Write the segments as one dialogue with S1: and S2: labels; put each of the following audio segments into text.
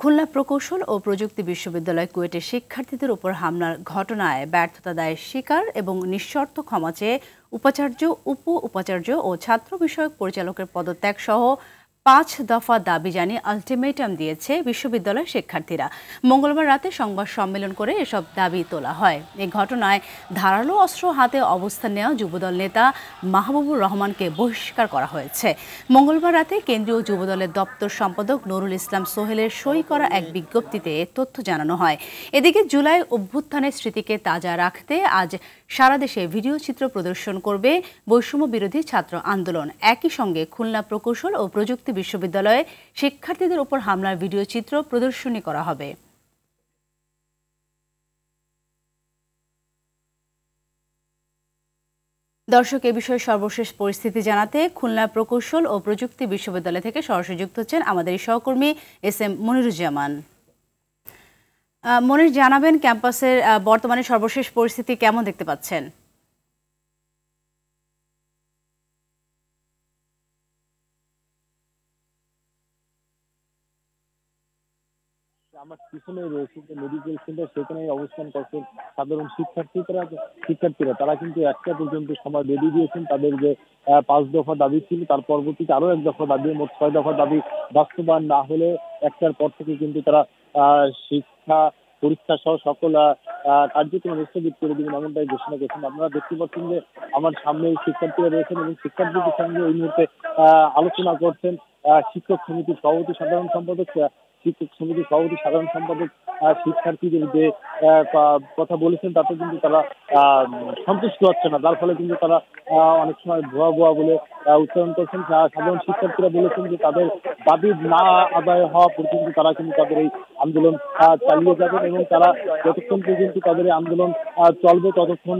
S1: খুলনা প্রকৌশল ও প্রযুক্তি বিশ্ববিদ্যালয় কুয়েটের শিক্ষার্থীদের উপর হামলার ঘটনায় ব্যর্থতা দায়ের স্বীকার এবং নিঃশর্ত ক্ষমা চেয়ে উপাচার্য, উপ-উপাচার্য ও ছাত্র বিষয়ক পরিচালকের পদত্যাগ সহ ৫ দফা দাবি জানিয়ে আলটিমেটাম দিয়েছে বিশ্ববিদ্যালয়ের শিক্ষার্থীরা। মঙ্গলবার রাতে সংবাদ সম্মেলন করে এসব দাবি তোলা হয়। এই ঘটনায় ধারালো অস্ত্র হাতে অবস্থান নেওয়া যুবদল নেতা মাহবুবুর রহমানকে বহিষ্কার করা হয়েছে। মঙ্গলবার রাতে কেন্দ্রীয় যুবদলের দপ্তর সম্পাদক নুরুল ইসলাম সোহেলের সই করা এক বিজ্ঞপ্তিতে তথ্য জানানো হয়। এদিকে জুলাই অভ্যুত্থানের স্মৃতিকে তাজা রাখতে আজ সারা দেশে ভিডিও চিত্র প্রদর্শন করবে বৈষম্য বিরোধী ছাত্র আন্দোলন। একই সঙ্গে খুলনা প্রকৌশল ও প্রযুক্তি বিশ্ববিদ্যালয়ে শিক্ষার্থীদের উপর হামলার ভিডিও চিত্র প্রদর্শনী করা হবে। দর্শক, এ বিষয়ে সর্বশেষ পরিস্থিতি জানাতে খুলনা প্রকৌশল ও প্রযুক্তি বিশ্ববিদ্যালয় থেকে সরাসরি যুক্ত হচ্ছেন আমাদের সহকর্মী এস.এম. মনিরুজ্জামান। মনির, জানাবেন ক্যাম্পাসের বর্তমানে সর্বশেষ পরিস্থিতি কেমন দেখতে পাচ্ছেন?
S2: আমার পিছনে রয়েছে যে মেডিকেল সেন্টার, সেখানে অবস্থান করছেন সাধারণ শিক্ষার্থীরা। তারা কিন্তু একটা পর্যন্ত সময় বেঁধে দিয়েছেন। তাদের যে ৫ দফা দাবি ছিল, তার পরবর্তীতে আরো ১ দফা দাবি, মোট ৬ দফা দাবি বাস্তবায়ন না হলে একটার পর থেকে কিন্তু তারা শিক্ষা পরীক্ষা সহ সকল কার্যক্রম স্থগিত করে দেবেন, এমনটাই ঘোষণা করেছেন। আপনারা দেখতে পাচ্ছেন যে আমার সামনে শিক্ষার্থীরা রয়েছেন এবং শিক্ষার্থীদের সঙ্গে এই মুহূর্তে আলোচনা করছেন শিক্ষক সমিতির সভাপতি সাধারণ সম্পাদক। শিক্ষার্থীদের যে কথা বলেছেন তাতে কিন্তু তারা সন্তুষ্ট হচ্ছে না, যার ফলে কিন্তু তারা অনেক সময় ভুয়া ভুয়া বলে উচ্চারণ করছেন। সাধারণ শিক্ষার্থীরা বলেছেন যে তাদের দাবি না আদায় হওয়া পর্যন্ত তারা কিন্তু তাদের এই আন্দোলন চালিয়ে যাবেন এবং তারা যতক্ষণ পর্যন্ত তাদের এই আন্দোলন চলবে ততক্ষণ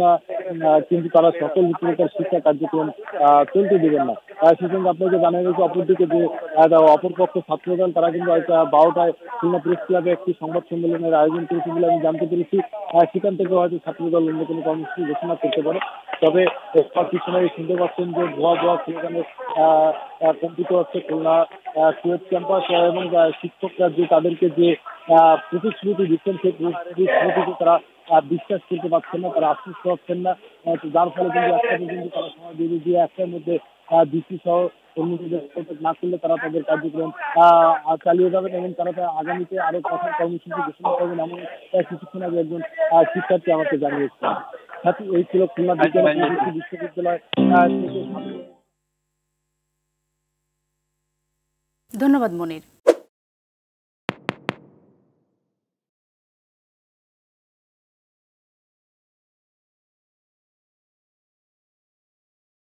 S2: কিন্তু তারা সকল প্রকার শিক্ষা কার্যক্রম চলতে দেবেন না। সেই সঙ্গে আপনাকে জানা গেছে অপরদিকে যে অপরপক্ষ ছাত্রদল তারা কিন্তু ১২টায় খুলনা প্রেস ক্লাবে একটি সংবাদ সম্মেলনের আয়োজন করেছে বলে আমি জানতে পেরেছি। সেখান থেকে হয়তো ছাত্রদল অন্য কোনো কর্মসূচি ঘোষণা করতে পারে। তবে পিছনে শুনতে পাচ্ছেন যে ভুয়া ভুয়া স্লোগানে কম্পিত হচ্ছে খুলনা কুয়েট ক্যাম্পাস এবং শিক্ষকরা যে তাদেরকে যে প্রতিশ্রুতি দিচ্ছেন সেই প্রতিশ্রুতিকে তারা বিশ্বাস করতে পারছেন না, তারা আশ্বস্ত হচ্ছেন না। যার ফলে কিন্তু একটা পর্যন্ত তারা সময় বেরিয়ে দিয়ে একটার মধ্যে ডিসি সহ কর্মীদের না করলে তারা তাদের কার্যক্রম চালিয়ে যাবেন এবং তারা আগামীতে আরো কঠোর কর্মসূচি ঘোষণা করবেন, এমন কিছুক্ষণ আগে একজন শিক্ষার্থী আমাকে জানিয়েছেন। সাথে এই ছিল খুলনা বিশ্ববিদ্যালয় থেকে।
S1: ধন্যবাদ মনির।